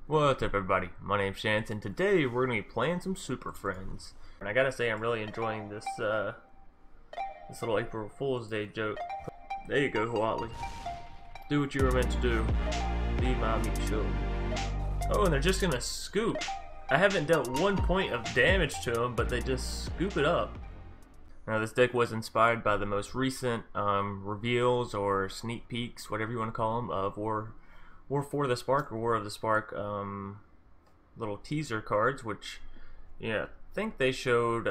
What's up, everybody? My name's Chance, and today we're going to be playing some Super Friends. And I gotta say, I'm really enjoying this this little April Fool's Day joke. There you go, Huatli. Do what you were meant to do. Be my meat show. Oh, and they're just gonna scoop. I haven't dealt 1 point of damage to them, but they just scoop it up. Now, this deck was inspired by the most recent reveals or sneak peeks, whatever you want to call them, of War for the Spark or War of the Spark little teaser cards, which, yeah, I think they showed,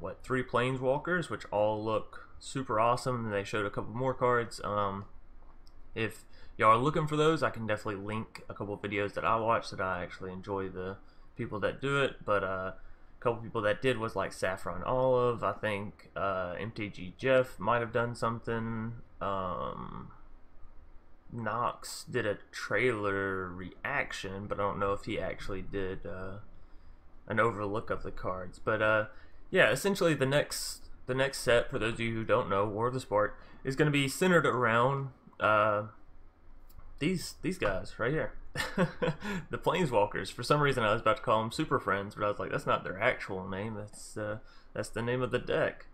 what, 3 Planeswalkers, which all look super awesome, and they showed a couple more cards. If y'all are looking for those, I can definitely link a couple videos that I watched that I actually enjoy the people that do it, but a couple people that did was like Saffron Olive. I think MTG Jeff might have done something. Knox did a trailer reaction, but I don't know if he actually did an overlook of the cards. But yeah, essentially the next set, for those of you who don't know, War of the Spark, is going to be centered around these guys right here. The Planeswalkers. For some reason I was about to call them Super Friends, but I was like, that's not their actual name. That's the name of the deck.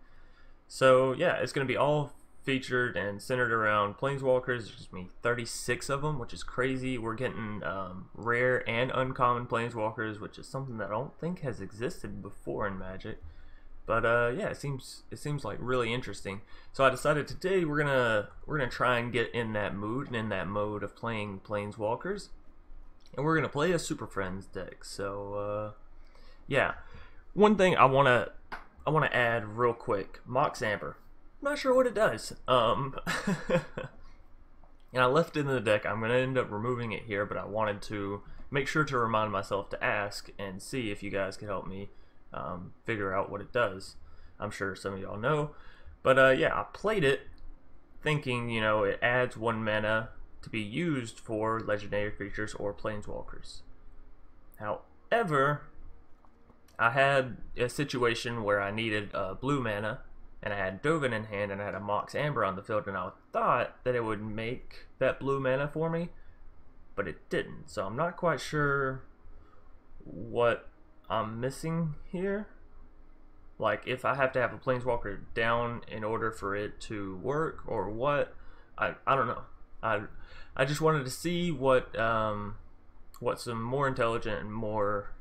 So yeah, it's going to be all featured and centered around Planeswalkers. There's just 36 of them, which is crazy. We're getting rare and uncommon Planeswalkers, which is something that I don't think has existed before in Magic. But yeah, it seems like really interesting. So I decided today we're gonna try and get in that mood and in that mode of playing Planeswalkers, and we're gonna play a Super Friends deck. So yeah, one thing I wanna add real quick: Mox Amber. Not sure what it does. And I left it in the deck. I'm gonna end up removing it here, but I wanted to make sure to remind myself to ask and see if you guys could help me figure out what it does. I'm sure some of y'all know, but yeah, I played it thinking, you know, it adds 1 mana to be used for legendary creatures or Planeswalkers. However, I had a situation where I needed blue mana, and I had Dovin in hand, and I had a Mox Amber on the field, and I thought that it would make that blue mana for me, but it didn't. So I'm not quite sure what I'm missing here. Like, if I have to have a Planeswalker down in order for it to work, or what, I don't know. I just wanted to see what some more intelligent and more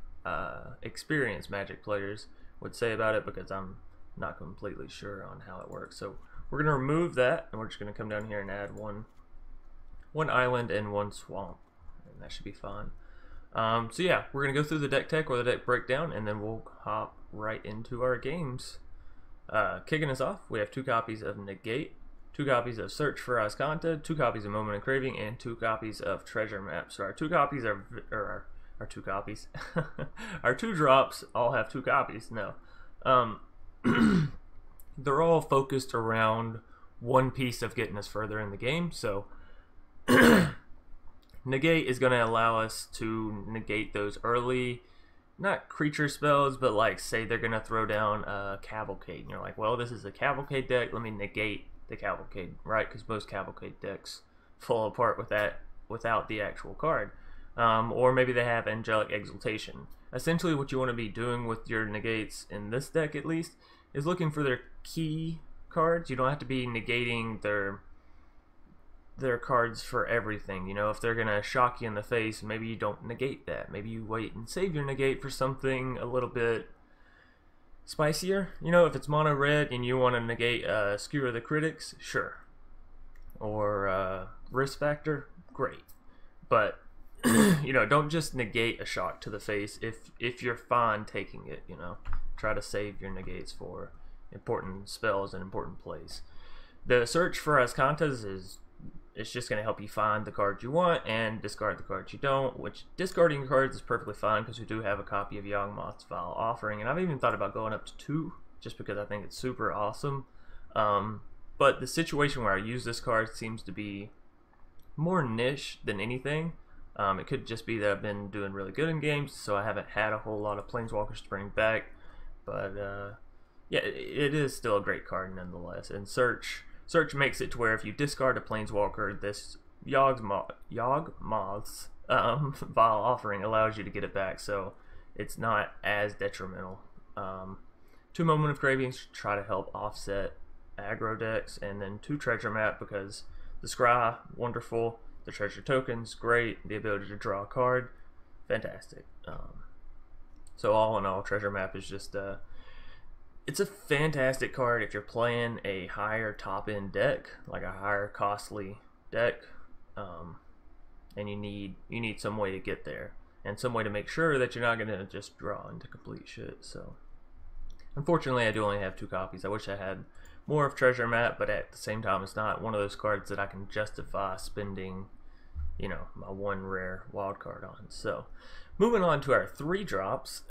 experienced Magic players would say about it, because I'm not completely sure on how it works. So we're gonna remove that, and we're just gonna come down here and add one island and 1 swamp, and that should be fine. So yeah, we're gonna go through the deck tech or the deck breakdown, and then we'll hop right into our games. Kicking us off, we have 2 copies of Negate, 2 copies of Search for Azcanta, 2 copies of Moment of Craving, and 2 copies of Treasure Map. So our 2 copies are our 2 copies. Our 2 drops all have 2 copies. No. They're all focused around one piece of getting us further in the game. So Negate is going to allow us to negate those early, not creature spells, but like, say they're going to throw down a Cavalcade, and you're like, well, this is a Cavalcade deck, let me negate the Cavalcade, right? Because most Cavalcade decks fall apart without the actual card. Or maybe they have Angelic Exaltation. Essentially what you want to be doing with your negates, in this deck at least, is looking for their key cards. You don't have to be negating their cards for everything. You know, if they're gonna shock you in the face, maybe you don't negate that. Maybe you wait and save your negate for something a little bit spicier. You know, if it's mono red and you want to negate Skewer the Critics, sure. Or Risk Factor, great. But you know, don't just negate a shock to the face if you're fine taking it. You know, try to save your negates for important spells and important plays. The Search for Azcantas it's just going to help you find the cards you want and discard the cards you don't, which discarding cards is perfectly fine because we do have a copy of Yawgmoth's Vile Offering, and I've even thought about going up to 2 just because I think it's super awesome. But the situation where I use this card seems to be more niche than anything. It could just be that I've been doing really good in games, so I haven't had a whole lot of Planeswalkers to bring back. But yeah, it is still a great card nonetheless. And Search makes it to where if you discard a Planeswalker, this Yawgmoth's Vile Offering allows you to get it back, so it's not as detrimental. 2 Moment of Craving to try to help offset aggro decks, and then 2 Treasure Map because the Scry, wonderful, the treasure tokens, great, the ability to draw a card, fantastic. So all in all, Treasure Map is just it's a fantastic card if you're playing a higher top-end deck, like a higher costly deck, and you need some way to get there, and some way to make sure that you're not going to just draw into complete shit. So unfortunately, I do only have 2 copies. I wish I had more of Treasure Map, but at the same time, it's not one of those cards that I can justify spending, you know, my 1 rare wild card on. So moving on to our 3 drops,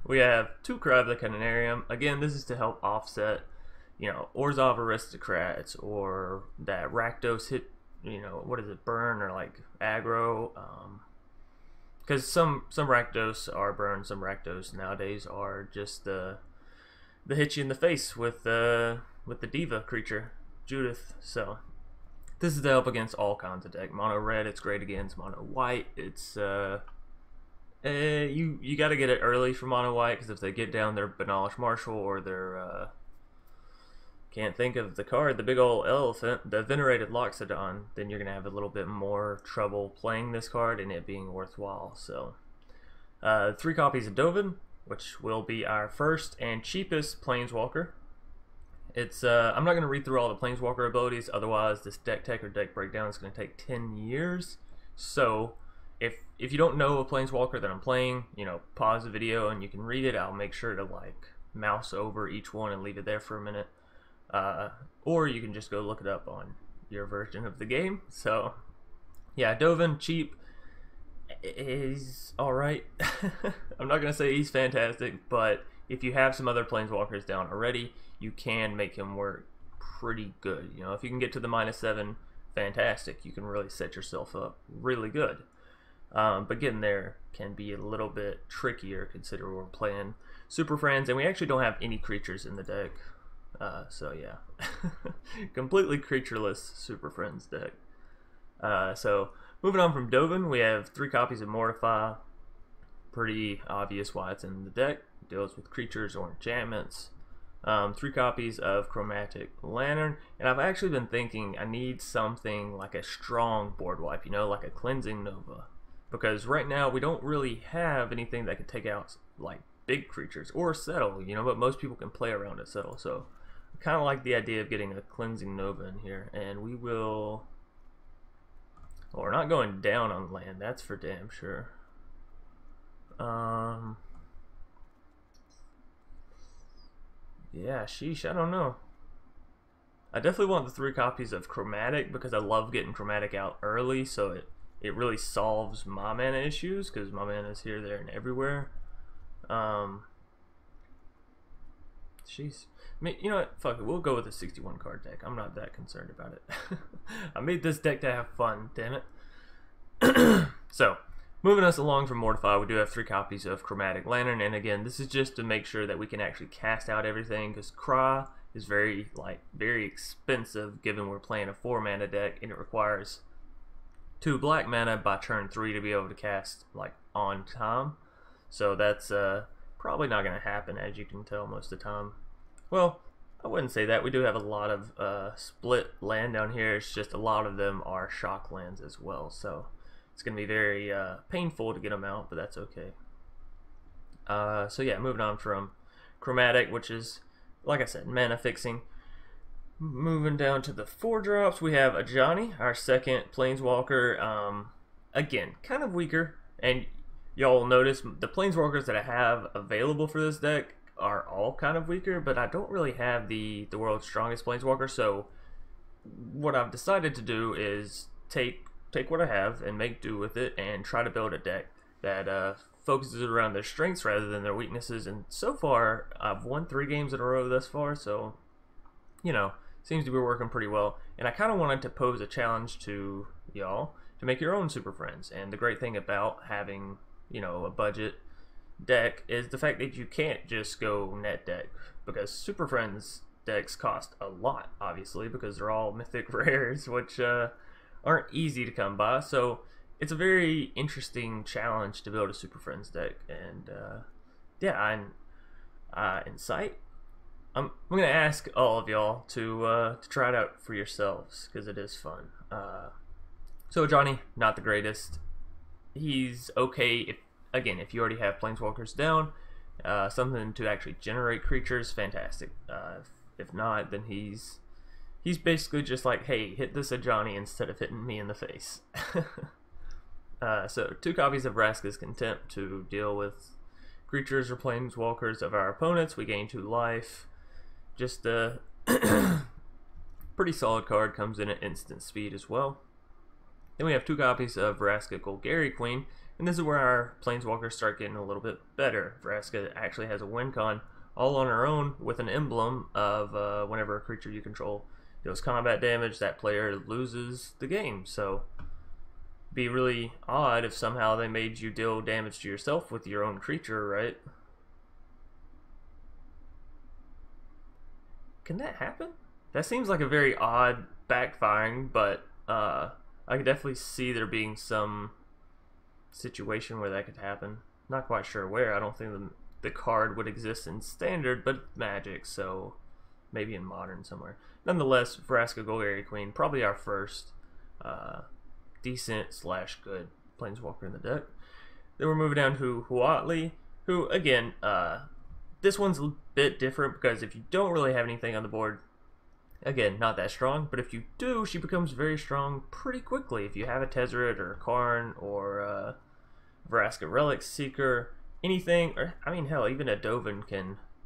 we have 2 Cry of the Carnarium. Again, this is to help offset, you know, Orzhov Aristocrats or that Rakdos hit, you know, what is it, burn or like aggro. Because some Rakdos are burn, some Rakdos nowadays are just the hit you in the face with the Diva creature, Judith. So this is to help against all kinds of deck. Mono red, it's great against mono white. It's you got to get it early for mono white, because if they get down their Banalish Marshal or their can't think of the card, the big old elephant, the Venerated Loxodon, then you're gonna have a little bit more trouble playing this card and it being worthwhile. So 3 copies of Dovin, which will be our first and cheapest Planeswalker. It's I'm not going to read through all the Planeswalker abilities, otherwise this deck tech or deck breakdown is going to take 10 years. So if you don't know a Planeswalker that I'm playing, you know, pause the video and you can read it. I'll make sure to like mouse over each one and leave it there for a minute. Or you can just go look it up on your version of the game. So yeah, Dovin, cheap, is alright. I'm not going to say he's fantastic, but if you have some other Planeswalkers down already, you can make him work pretty good. You know, if you can get to the -7, fantastic. You can really set yourself up really good. But getting there can be a little bit trickier, considering we're playing Superfriends, and we actually don't have any creatures in the deck. So yeah, completely creatureless Superfriends deck. So moving on from Dovin, we have 3 copies of Mortify. Pretty obvious why it's in the deck. It deals with creatures or enchantments. 3 copies of Chromatic Lantern, and I've actually been thinking I need something like a strong board wipe, you know, like a Cleansing Nova, because right now we don't really have anything that can take out like big creatures or settle, you know, but most people can play around it settle. So I kind of like the idea of getting a Cleansing Nova in here, and we will. Well, we're not going down on land, that's for damn sure. Yeah, sheesh, I don't know. I definitely want the 3 copies of Chromatic, because I love getting Chromatic out early, so it really solves my mana issues, because my mana is here, there, and everywhere. Jeez. I mean, you know what? Fuck it. We'll go with a 61 card deck. I'm not that concerned about it. I made this deck to have fun, damn it. So, moving us along from Mortify, we do have 3 copies of Chromatic Lantern, and again, this is just to make sure that we can actually cast out everything, because Cry is very expensive, given we're playing a 4 mana deck, and it requires 2 black mana by turn 3 to be able to cast like on time. So that's probably not going to happen, as you can tell most of the time. Well, I wouldn't say that. We do have a lot of split land down here. It's just a lot of them are shock lands as well. So it's going to be very painful to get them out, but that's okay. So yeah, moving on from Chromatic, which is, like I said, mana fixing. Moving down to the 4 drops, we have Ajani, our second Planeswalker. Again, kind of weaker, and y'all will notice the Planeswalkers that I have available for this deck are all kind of weaker, but I don't really have the world's strongest Planeswalker, so what I've decided to do is take what I have and make do with it and try to build a deck that focuses around their strengths rather than their weaknesses. And so far, I've won 3 games in a row thus far, so, you know, seems to be working pretty well. And I kind of wanted to pose a challenge to y'all to make your own Super Friends. And the great thing about having, you know, a budget deck is the fact that you can't just go net deck, because Super Friends decks cost a lot, obviously, because they're all mythic rares, which aren't easy to come by. So it's a very interesting challenge to build a Superfriends deck, and yeah, Insight. I'm gonna ask all of y'all to try it out for yourselves because it is fun. So Ajani, not the greatest. He's okay if you already have planeswalkers down, something to actually generate creatures, fantastic. If not, then he's basically just like, hey, hit this Ajani instead of hitting me in the face. So 2 copies of Vraska's Contempt to deal with creatures or planeswalkers of our opponents. We gain 2 life. Just a pretty solid card, comes in at instant speed as well. Then we have 2 copies of Vraska Golgari Queen, and this is where our planeswalkers start getting a little bit better. Vraska actually has a win con all on her own with an emblem of whenever a creature you control deals combat damage, that player loses the game. So be really odd if somehow they made you deal damage to yourself with your own creature, right? Can that happen? That seems like a very odd backfiring, but I could definitely see there being some situation where that could happen. Not quite sure where. I don't think the card would exist in Standard, but Magic, so maybe in Modern somewhere. Nonetheless, Vraska Golgari Queen, probably our first decent / good planeswalker in the deck. Then we're moving down to Huatli, who, again, this one's a bit different because if you don't really have anything on the board, again, not that strong, but if you do, she becomes very strong pretty quickly. If you have a Tezzeret or a Karn or Vraska Relic Seeker, anything, or I mean, hell, even a Dovin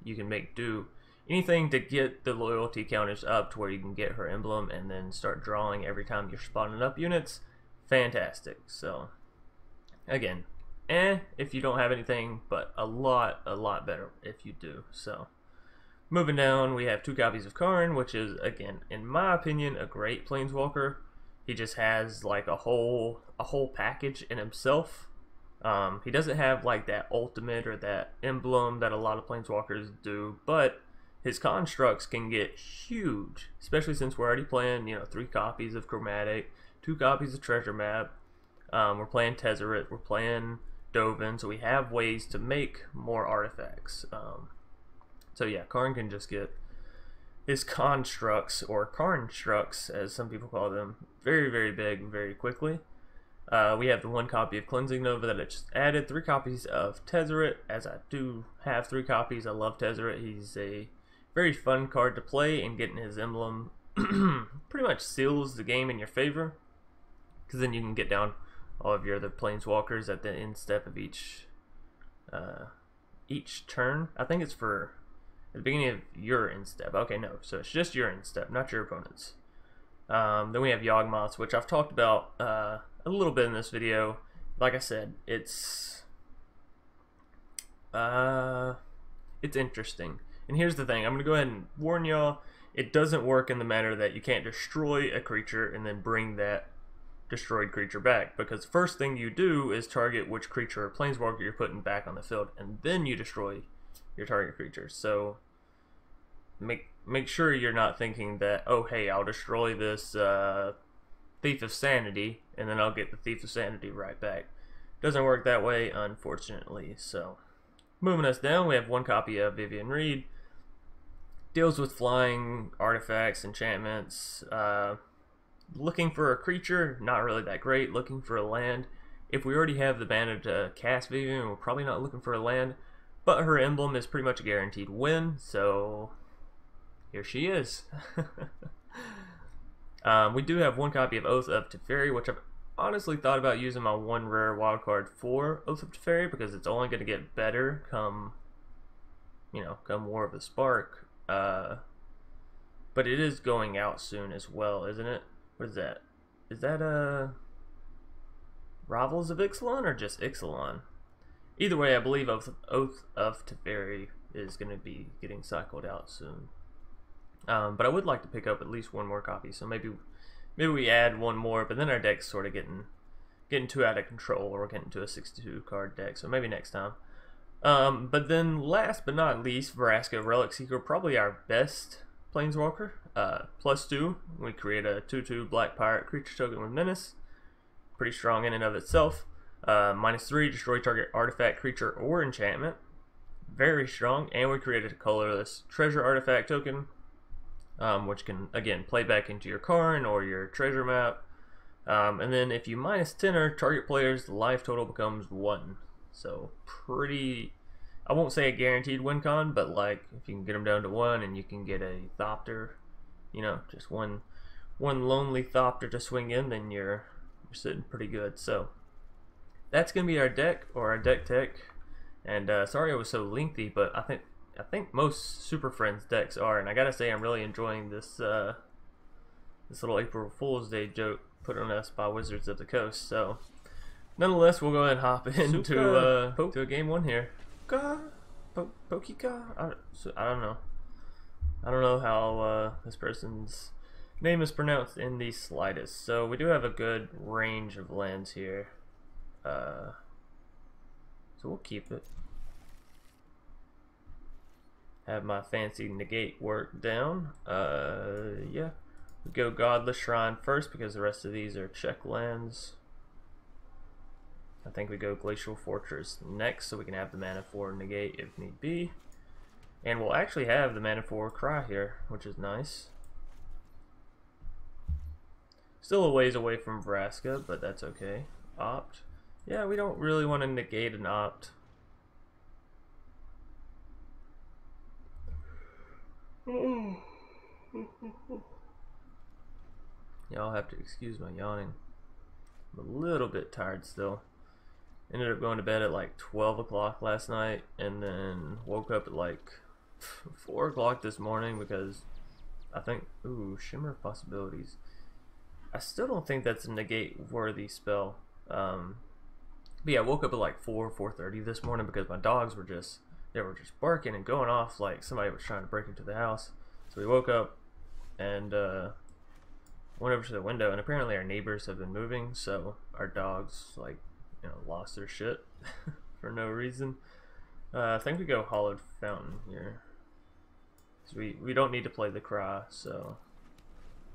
you can make do. Anything to get the loyalty counters up to where you can get her emblem and then start drawing every time you're spawning up units, fantastic. So, again, if you don't have anything, but a lot better if you do. So, moving down, we have 2 copies of Karn, which is, again, in my opinion, a great planeswalker. He just has like a whole package in himself. He doesn't have like that ultimate or that emblem that a lot of planeswalkers do, but his constructs can get huge, especially since we're already playing, 3 copies of Chromatic, 2 copies of Treasure Map. We're playing Tezzeret, we're playing Dovin, so we have ways to make more artifacts. So yeah, Karn can just get his constructs, or Karnstructs as some people call them, very, very big very quickly. We have the 1 copy of Cleansing Nova that I just added, 3 copies of Tezzeret, as I do have 3 copies. I love Tezzeret. He's a very fun card to play, and getting his emblem pretty much seals the game in your favor, because then you can get down all of your other planeswalkers at the end step of each turn. I think it's for at the beginning of your end step. Okay, no, so it's just your end step, not your opponent's. Then we have Yawgmoths, which I've talked about a little bit in this video. Like I said, it's interesting. And here's the thing, I'm going to go ahead and warn y'all, it doesn't work in the manner that you can't destroy a creature and then bring that destroyed creature back, because the first thing you do is target which creature or planeswalker you're putting back on the field, and then you destroy your target creature. So make sure you're not thinking that, oh hey, I'll destroy this Thief of Sanity and then I'll get the Thief of Sanity right back. Doesn't work that way, unfortunately. So moving us down, we have 1 copy of Vivien Reid. Deals with flying, artifacts, enchantments. Looking for a creature, not really that great. Looking for a land. If we already have the mana to cast Vivien, we're probably not looking for a land. But her emblem is pretty much a guaranteed win, so here she is. We do have 1 copy of Oath of Teferi, which I've honestly thought about using my 1 rare wildcard for Oath of Teferi, because it's only going to get better come War of the Spark. But it is going out soon as well, isn't it? What is that? Is that Rivals of Ixalan or just Ixalan? Either way, I believe Oath of Teferi is going to be getting cycled out soon. But I would like to pick up at least 1 more copy, so maybe we add 1 more, but then our deck's sort of getting too out of control, or we're getting to a 62 card deck, so maybe next time. But then last but not least, Vraska Relic Seeker, probably our best planeswalker. +2, we create a 2/2 Black Pirate creature token with Menace. pretty strong in and of itself. -3, destroy target artifact, creature, or enchantment. Very strong. And we created a colorless treasure artifact token, which can, again, play back into your Karn or your treasure map. And then if you -10 target player's life total becomes 1. So pretty, I won't say a guaranteed win con, but like if you can get them down to 1 and you can get a Thopter, you know, just one lonely Thopter to swing in, then you're sitting pretty good. So that's gonna be our deck, or our deck tech. And sorry it was so lengthy, but I think most Super Friends decks are, and I gotta say I'm really enjoying this this little April Fool's Day joke put on us by Wizards of the Coast. So nonetheless, we'll go ahead and hop into a game 1 here. Pokika? I don't know. I don't know how this person's name is pronounced in the slightest. So we do have a good range of lands here. So we'll keep it. Have my fancy negate work down. Yeah. We go Godless Shrine first because the rest of these are check lands. I think we go Glacial Fortress next so we can have the mana for negate if need be. And we'll actually have the mana for cry here, which is nice. Still a ways away from Vraska, but that's okay. Opt. Yeah, we don't really want to negate an opt. Y'all have to excuse my yawning. I'm a little bit tired still. Ended up going to bed at like 12 o'clock last night and then woke up at like 4 o'clock this morning because I think, ooh, Shimmer of Possibilities. I still don't think that's a negate worthy spell. But yeah, I woke up at like 4:30 this morning because my dogs were just barking and going off like somebody was trying to break into the house. So we woke up and went over to the window, and apparently our neighbors have been moving, so our dogs like, you know, lost their shit for no reason. I think we go Hallowed Fountain here. So we don't need to play the cry, so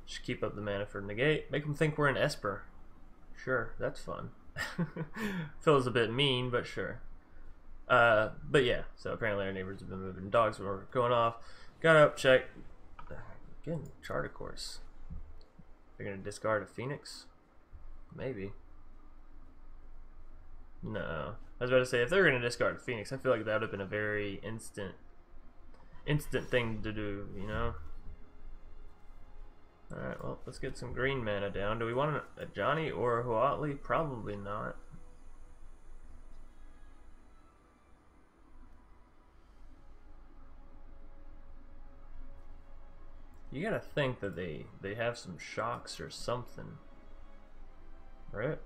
just keep up the mana for negate. Make them think we're an Esper. Sure, that's fun. Feels a bit mean, but sure. But yeah, so apparently our neighbors have been moving. Dogs were going off. Got up, checked. Again, Charter Course. They're gonna discard a Phoenix? Maybe. No. I was about to say, if they're gonna discard a Phoenix, I feel like that would have been a very instant thing to do, you know? Alright, well, let's get some green mana down. Do we want a Ajani or a Huatli? Probably not. You gotta think that they have some shocks or something, right?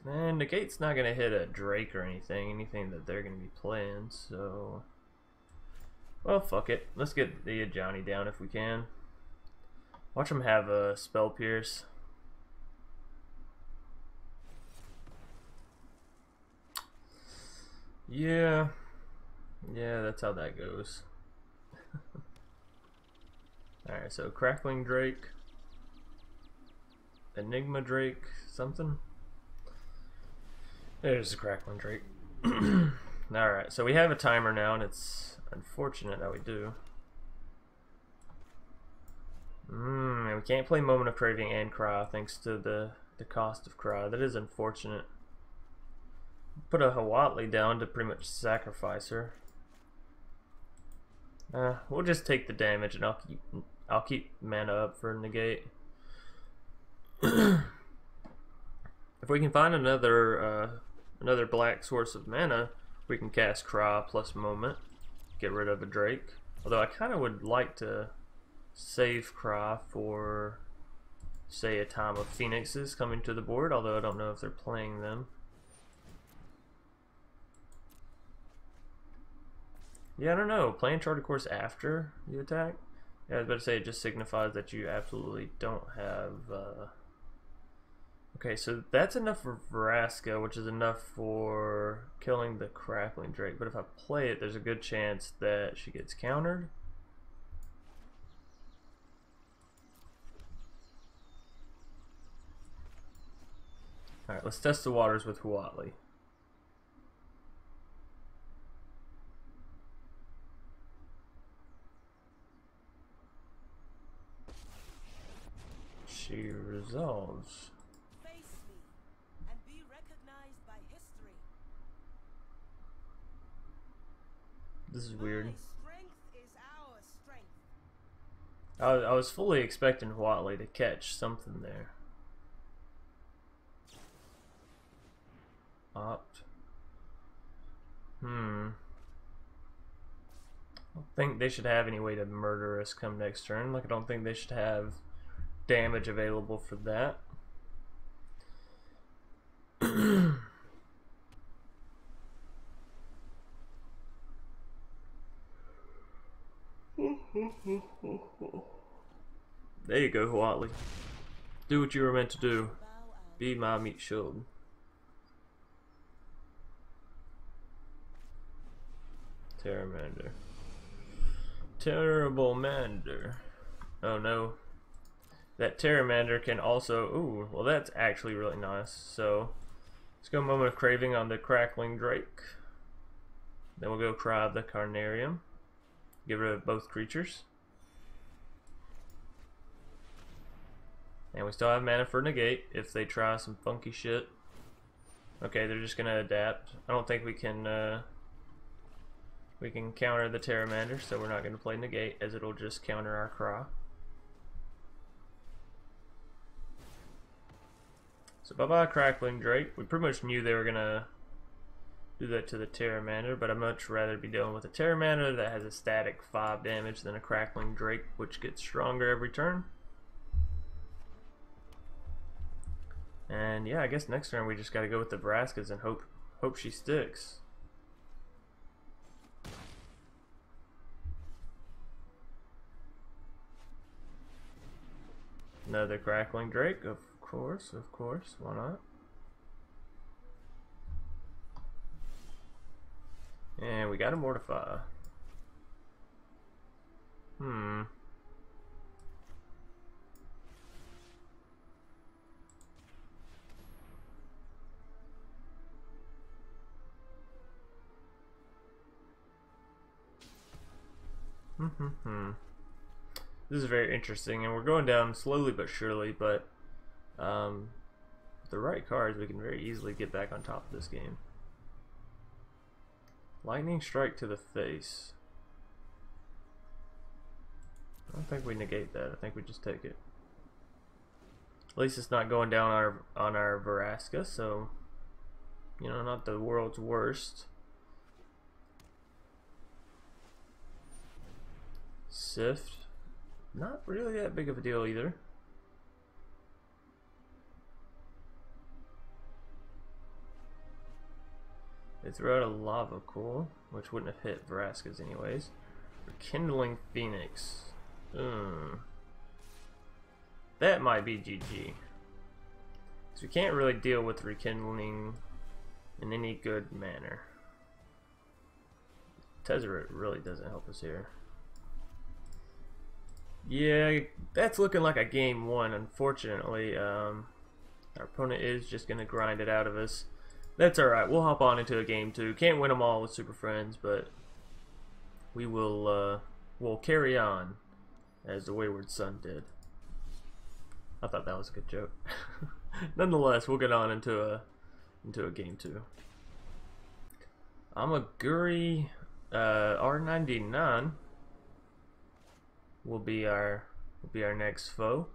And Negate's not gonna hit a Drake or anything that they're gonna be playing, so well, fuck it. Let's get the Ajani down if we can. Watch them have a Spell Pierce. Yeah, that's how that goes. Alright, so Crackling Drake, Enigma Drake, something. There's the Crackling Drake. Alright, so we have a timer now, and it's unfortunate that we do. And we can't play Moment of Craving and Cry thanks to the cost of Cry. That is unfortunate. Put a Huatli down to pretty much sacrifice her. We'll just take the damage, and I'll keep mana up for negate. If we can find another black source of mana, we can cast Cry plus Moment, get rid of a Drake. Although I kind of would like to save Cry for, say, a Time of Phoenixes coming to the board. Although I don't know if they're playing them. Yeah, I don't know. Playing Charter Course after you attack? Yeah, I was about to say it just signifies that you absolutely don't have Okay, so that's enough for Vraska, which is enough for killing the Crackling Drake. But if I play it, there's a good chance that she gets countered. Alright, let's test the waters with Huatli. She resolves. Face me and be recognized by history. This is weird. My strength is our strength. I was fully expecting Huatli to catch something there. Opt. I don't think they should have any way to murder us come next turn. Like, I don't think they should have damage available for that. There you go, Huatli. Do what you were meant to do. Be my meat shield. Terramander. Terrible Mander. Oh no. That Terramander can also... Ooh, well that's actually really nice. So, let's go Moment of Craving on the Crackling Drake. Then we'll go cry the Carnarium. Get rid of both creatures. And we still have mana for Negate if they try some funky shit. Okay, they're just gonna adapt. I don't think we can counter the Terramander, so we're not gonna play Negate as it'll just counter our cry. So bye-bye Crackling Drake. We pretty much knew they were gonna do that to the Terramander, but I'd much rather be dealing with a Terramander that has a static 5 damage than a Crackling Drake, which gets stronger every turn. And yeah, I guess next turn we just gotta go with the Vraskas and hope she sticks. Another Crackling Drake, of course, why not? And we got a Mortify. This is very interesting, and we're going down slowly but surely, but with the right cards we can very easily get back on top of this game. Lightning Strike to the face. I don't think we negate that. I think we just take it. At least it's not going down on our Vraska, so you know, not the world's worst. Sift. Not really that big of a deal either. They threw out a Lava Cool, which wouldn't have hit Vraska's anyways. Rekindling Phoenix. That might be GG. So we can't really deal with Rekindling in any good manner. Tezzeret really doesn't help us here. Yeah, that's looking like a game one, unfortunately. Our opponent is just going to grind it out of us. That's alright, we'll hop on into a game two. Can't win them all with Super Friends, but we will we'll carry on as the Wayward Son did. I thought that was a good joke. Nonetheless, we'll get on into a game two. Amaguri R99 will be our next foe.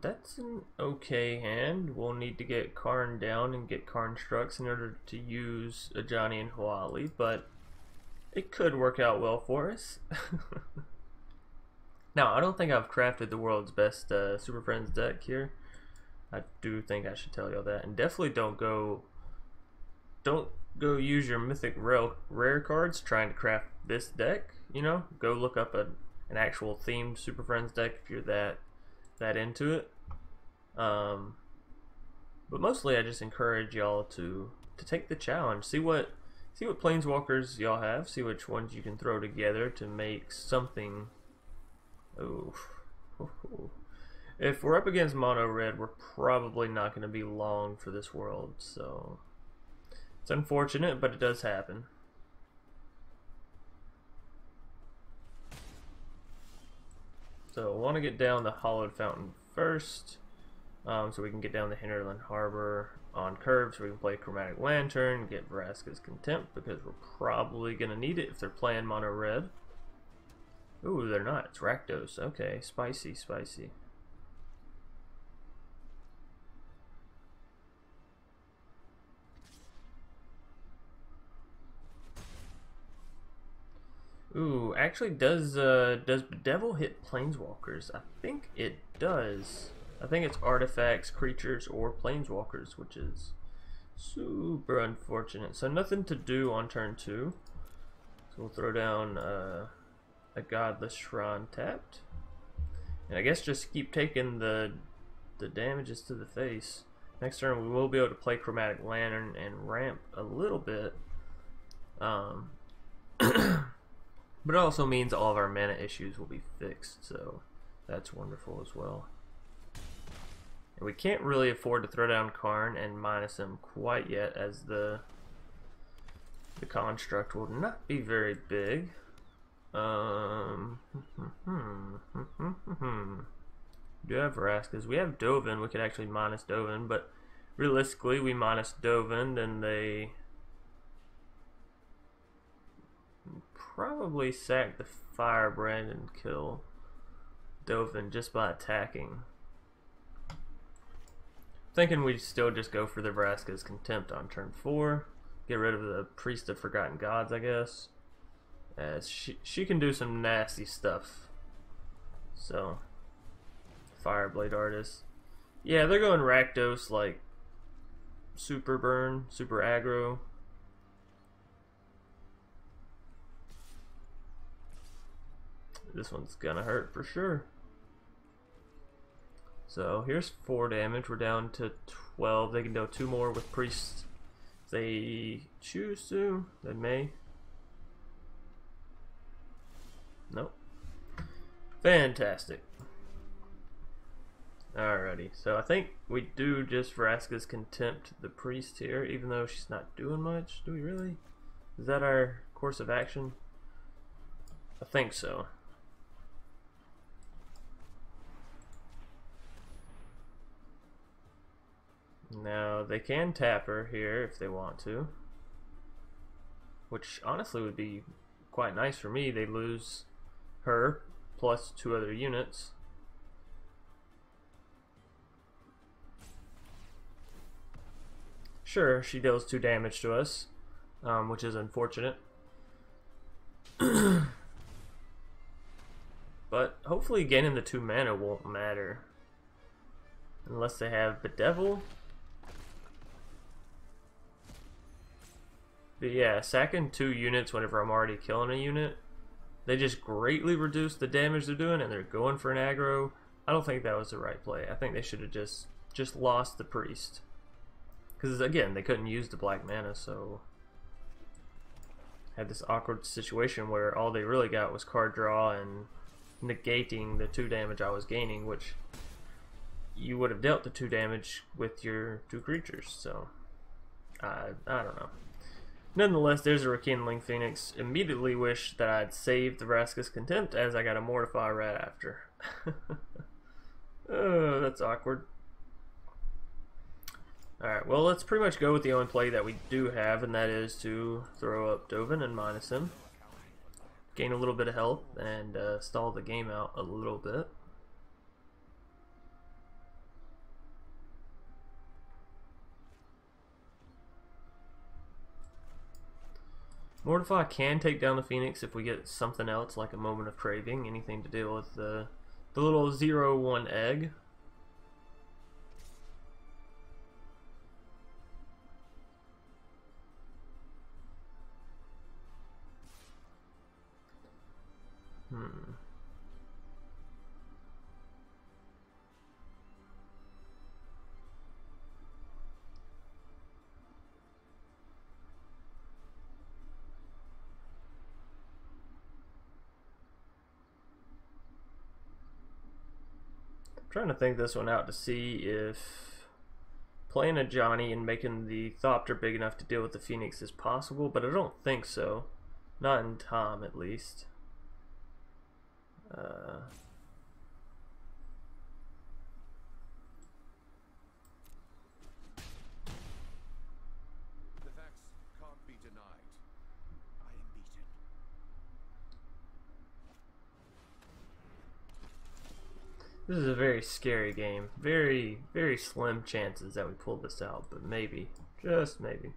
That's an okay hand. We'll need to get Karn down and get Karn Strucks in order to use Ajani and Huatli, but it could work out well for us. Now, I don't think I've crafted the world's best Super Friends deck here. I do think I should tell y'all that, and definitely don't go use your mythic rare cards trying to craft this deck. You know, go look up an actual themed Super Friends deck if you're that into it. But mostly I just encourage y'all to take the challenge. See what planeswalkers y'all have. See which ones you can throw together to make something. Oh. If we're up against mono red, we're probably not going to be long for this world, so it's unfortunate, but it does happen. So I want to get down the Hallowed Fountain first, so we can get down the Hinterland Harbor on curve, so we can play Chromatic Lantern, get Vraska's Contempt, because we're probably going to need it if they're playing mono red. Ooh, they're not. It's Rakdos. Okay, spicy, spicy. Ooh, actually, does Bedevil hit planeswalkers? I think it does. I think it's artifacts, creatures, or planeswalkers, which is super unfortunate. So nothing to do on turn 2. So we'll throw down a Godless Shrine tapped, and I guess just keep taking the damages to the face. Next turn we will be able to play Chromatic Lantern and ramp a little bit. But it also means all of our mana issues will be fixed, so that's wonderful as well. And we can't really afford to throw down Karn and minus him quite yet, as the construct will not be very big. Do have Vraskas. We have Dovin. We could actually minus Dovin, but realistically, we minus Dovin, then they probably sack the Firebrand and kill Dovin just by attacking. Thinking we'd still just go for the Vraska's Contempt on turn 4. Get rid of the Priest of Forgotten Gods, I guess. As she can do some nasty stuff. So, Fireblade Artist. Yeah, they're going Rakdos, like super burn, super aggro. This one's gonna hurt for sure. So here's 4 damage. We're down to 12. They can do 2 more with Priest if they choose to. They may. Nope. Fantastic. Alrighty, so I think we do just Vraska's Contempt the Priest here, even though she's not doing much. Do we really? Is that our course of action? I think so. Now, they can tap her here if they want to, which honestly would be quite nice for me. They lose her plus 2 other units. Sure, she deals 2 damage to us, which is unfortunate. But hopefully gaining the 2 mana won't matter. Unless they have Bedevil. But yeah, sacking 2 units whenever I'm already killing a unit, they just greatly reduce the damage they're doing, and they're going for an aggro. I don't think that was the right play. I think they should have just lost the Priest. Because again, they couldn't use the black mana, so had this awkward situation where all they really got was card draw and negating the 2 damage I was gaining, which you would have dealt the 2 damage with your 2 creatures. So I don't know. Nonetheless, there's a Rekindling Phoenix. Immediately wish that I'd saved the Vraska's Contempt, as I got a Mortify right after. Oh, that's awkward. Alright, well, let's pretty much go with the only play that we do have, and that is to throw up Dovin and minus him. Gain a little bit of health, and stall the game out a little bit. Mortify can take down the Phoenix if we get something else like a Moment of Craving, anything to deal with the little 0/1 egg. trying to think this one out to see if playing Ajani and making the Thopter big enough to deal with the Phoenix is possible, but I don't think so. Not in time, at least. This is a very scary game. Very, very slim chances that we pull this out, but maybe. Just maybe.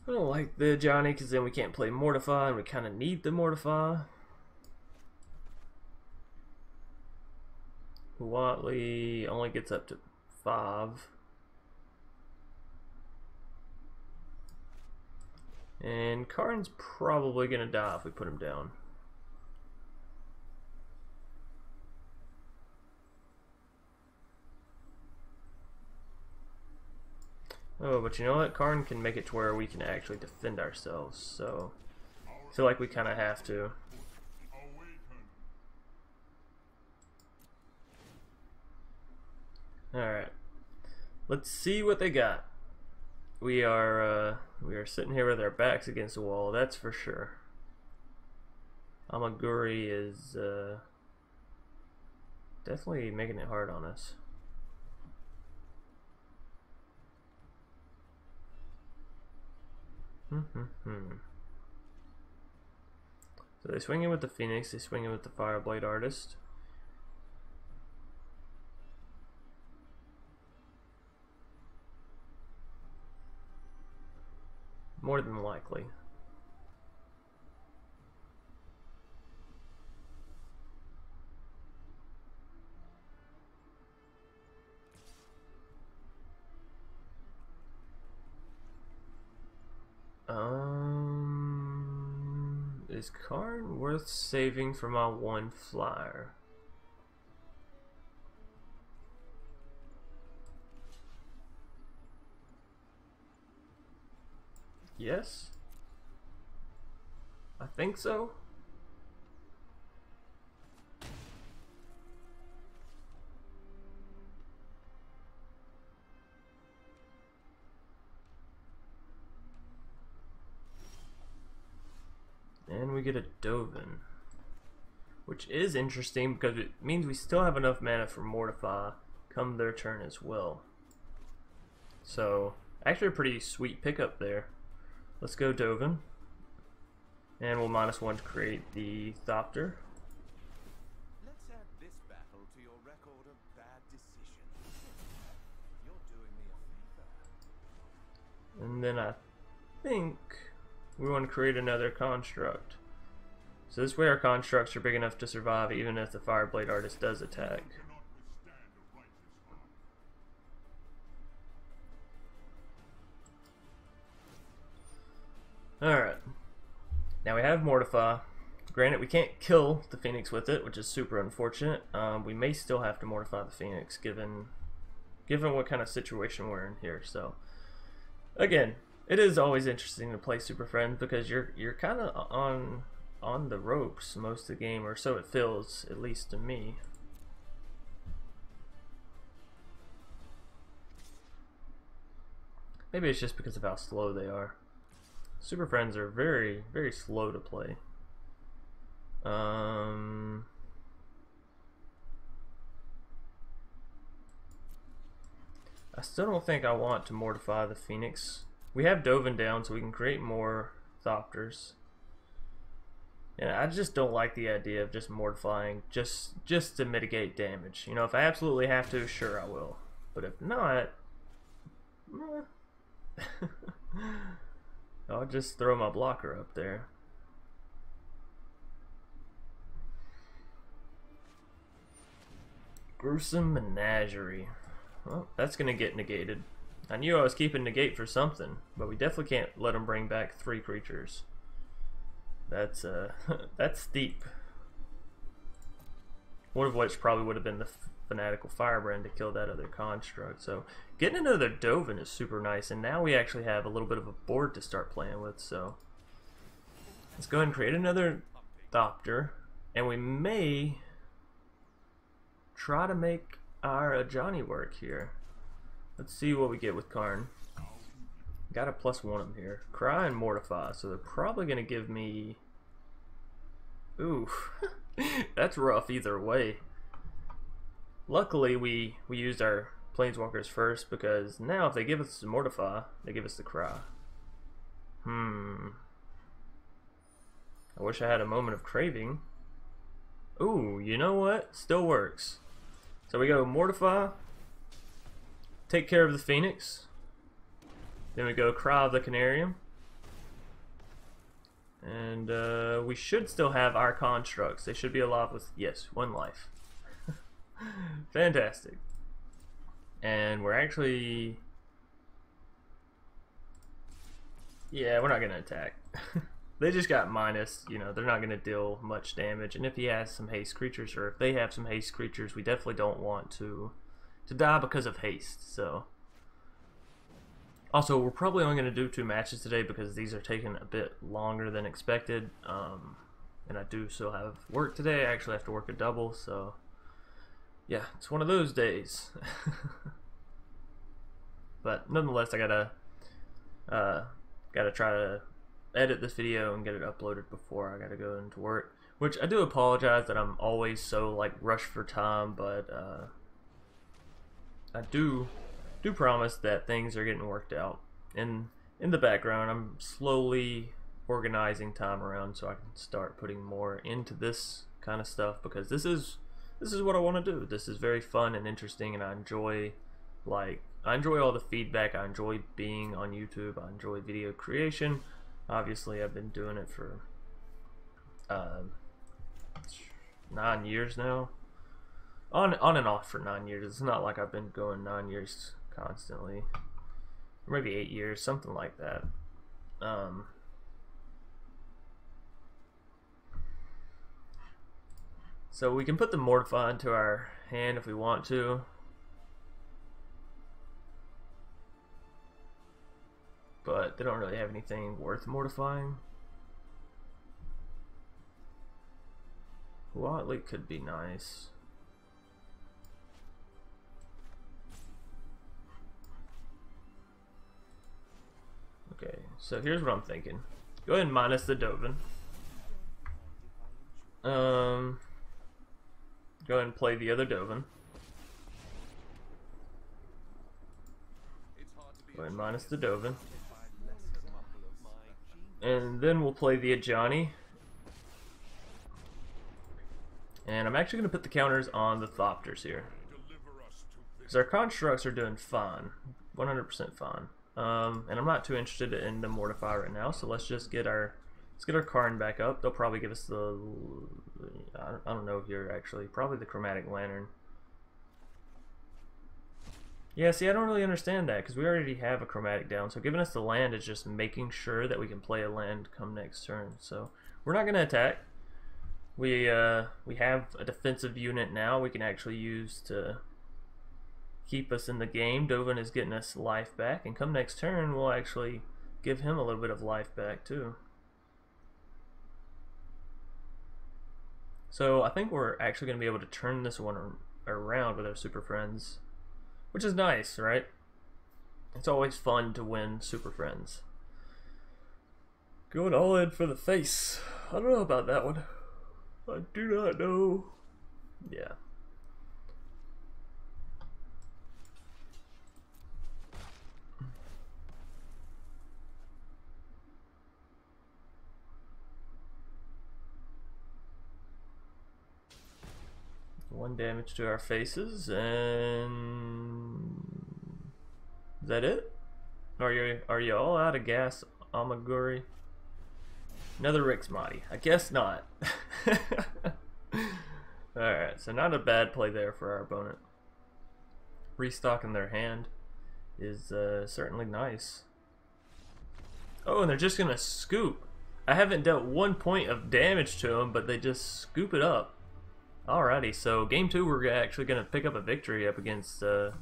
I don't like the Ajani because then we can't play Mortify and we kind of need the Mortify. Huatli only gets up to 5. And Karn's probably gonna die if we put him down. Oh, but you know what? Karn can make it to where we can actually defend ourselves, so I feel like we kind of have to. Alright, let's see what they got. We are sitting here with our backs against the wall, that's for sure. Amaguri is definitely making it hard on us. So they swing in with the Phoenix, they swing in with the Fireblade Artist. More than likely. Is Karn worth saving for my 1 flyer? Yes? I think so. And we get a Dovin, which is interesting because it means we still have enough mana for Mortify come their turn as well. So, actually a pretty sweet pickup there. Let's go Dovin. And we'll -1 to create the Thopter. Let's add this battle to your record of bad decisions. You're doing me a favor. And then I think we want to create another construct. So this way our constructs are big enough to survive even if the Fireblade Artist does attack. Alright. Now we have Mortify. Granted, we can't kill the Phoenix with it, which is super unfortunate. We may still have to Mortify the Phoenix given what kind of situation we're in here. So, again, it is always interesting to play Superfriends because you're kind of on the ropes most of the game, or so it feels, at least to me. Maybe it's just because of how slow they are. Superfriends are very, very slow to play. I still don't think I want to Mortify the Phoenix. We have Dovin down so we can create more Thopters. And I just don't like the idea of just mortifying just to mitigate damage. You know, if I absolutely have to, sure I will. But if not, I'll just throw my blocker up there. Gruesome Menagerie. Well, that's gonna get negated. I knew I was keeping negate for something, but we definitely can't let him bring back 3 creatures. That's that's steep. One of which probably would have been the Fanatical Firebrand to kill that other construct. So getting another Dovin is super nice, and now we actually have a little bit of a board to start playing with. So let's go ahead and create another Thopter, and we may try to make our Ajani work here. Let's see what we get with Karn. Got a +1 of here. Cry and Mortify, so they're probably going to give me... Ooh, that's rough either way. Luckily, we used our Planeswalkers first, because now if they give us the Mortify, they give us the Cry. I wish I had a Moment of Craving. Ooh, you know what? Still works. So we go Mortify, take care of the Phoenix, then we go Cry of the Carnarium, and we should still have our constructs. They should be alive with, yes, 1 life. Fantastic. And we're actually... yeah, we're not going to attack. They just got minus, you know, they're not going to deal much damage. And if he has some haste creatures, or if they have some haste creatures, we definitely don't want to die because of haste. So also, we're probably only going to do 2 matches today because these are taking a bit longer than expected. And I do still have work today. I actually have to work a double, so yeah, it's one of those days. But nonetheless, I gotta try to edit this video and get it uploaded before I gotta go into work. Which I do apologize that I'm always so like rushed for time, but I do promise that things are getting worked out. In the background, I'm slowly organizing time around so I can start putting more into this kind of stuff, because this is what I want to do. This is very fun and interesting, and I enjoy all the feedback. I enjoy being on YouTube. I enjoy video creation. Obviously, I've been doing it for 9 years now. On and off for 9 years. It's not like I've been going 9 years constantly. Or maybe 8 years, something like that. So we can put the Mortify into our hand if we want to. But they don't really have anything worth mortifying. Huatli could be nice. Okay, so here's what I'm thinking. Go ahead and minus the Dovin. Go ahead and play the other Dovin. Go ahead and minus the Dovin. And then we'll play the Ajani. And I'm actually going to put the counters on the Thopters here, because our constructs are doing fine. 100% fine. And I'm not too interested in the Mortify right now, so let's get our Karn back up. They'll probably give us the... I don't know here, actually. Probably the Chromatic Lantern. Yeah, see, I don't really understand that, because we already have a Chromatic down, so giving us the land is just making sure that we can play a land come next turn. So we're not going to attack. We have a defensive unit now we can actually use to keep us in the game. Dovin is getting us life back, and come next turn we'll actually give him a little bit of life back too. So I think we're actually going to be able to turn this one around with our Super Friends, which is nice, right? It's always fun to win Super Friends. Going all in for the face. I don't know about that one. I do not know. Yeah. One damage to our faces, and is that it? Are you all out of gas, Amaguri? Another Rixmati? I guess not. Alright, so not a bad play there for our opponent. Restocking their hand is certainly nice. Oh, and they're just gonna scoop. I haven't dealt 1 point of damage to them, but they just scoop it up. Alrighty, so game 2 we're actually going to pick up a victory up against our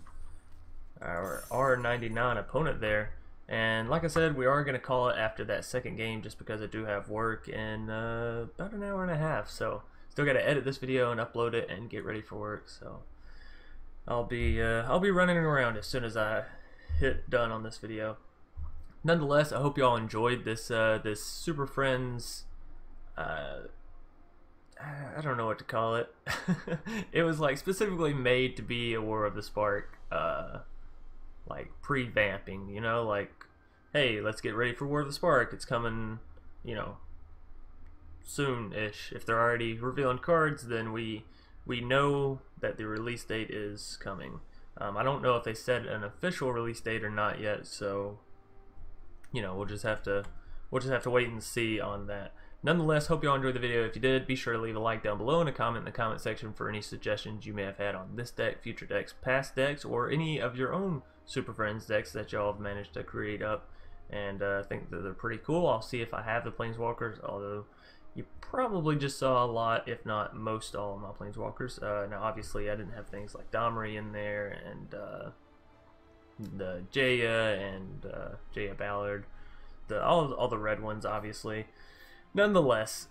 R99 opponent there. And like I said, we are going to call it after that second game just because I do have work in about an hour and a half. So still got to edit this video and upload it and get ready for work. So I'll be running around as soon as I hit done on this video. Nonetheless, I hope y'all enjoyed this this Super Friends. I don't know what to call it. It was like specifically made to be a War of the Spark, like pre-vamping, you know, like, hey, let's get ready for War of the Spark. It's coming, you know, soon-ish. If they're already revealing cards, then we know that the release date is coming. I don't know if they said an official release date or not yet, so you know, we'll just have to wait and see on that. Nonetheless, hope you all enjoyed the video. If you did, be sure to leave a like down below and a comment in the comment section for any suggestions you may have had on this deck, future decks, past decks, or any of your own Super Friends decks that y'all have managed to create up. And I think that they're pretty cool. I'll see if I have the Planeswalkers, although you probably just saw a lot, if not most all of my Planeswalkers. Now, obviously, I didn't have things like Domri in there, and the Jaya and Jaya Ballard, all the red ones, obviously. Nonetheless,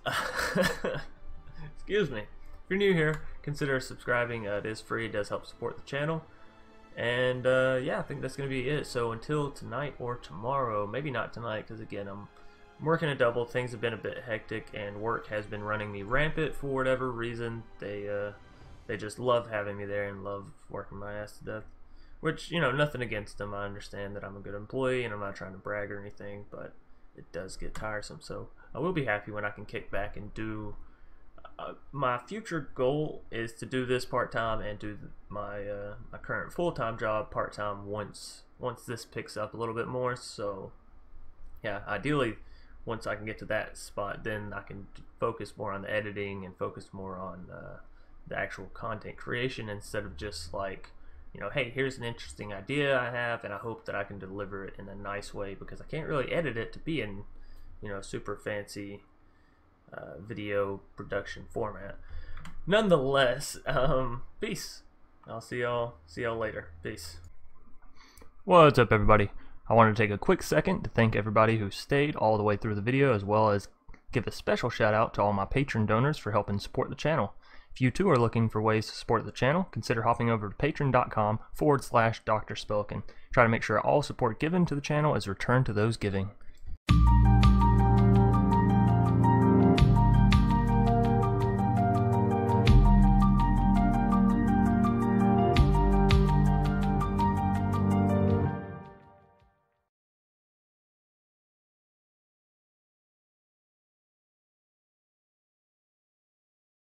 excuse me, if you're new here, consider subscribing. It is free, it does help support the channel. And yeah, I think that's going to be it. So until tonight or tomorrow, maybe not tonight, because again, I'm working a double. Things have been a bit hectic, and work has been running me rampant for whatever reason. They just love having me there and love working my ass to death. Which, you know, nothing against them. I understand that I'm a good employee, and I'm not trying to brag or anything, but it does get tiresome. So I will be happy when I can kick back and do my future goal is to do this part-time and do my my current full-time job part-time once this picks up a little bit more. So yeah, ideally once I can get to that spot, then I can focus more on the editing and focus more on the actual content creation, instead of just like, you know, hey, here's an interesting idea I have, and I hope that I can deliver it in a nice way, because I can't really edit it to be in, you know, super fancy video production format. Nonetheless, peace. I'll see y'all later. Peace. What's up, everybody? I wanted to take a quick second to thank everybody who stayed all the way through the video, as well as give a special shout out to all my patron donors for helping support the channel. If you too are looking for ways to support the channel, consider hopping over to patreon.com/DrSpelkin. Try to make sure all support given to the channel is returned to those giving.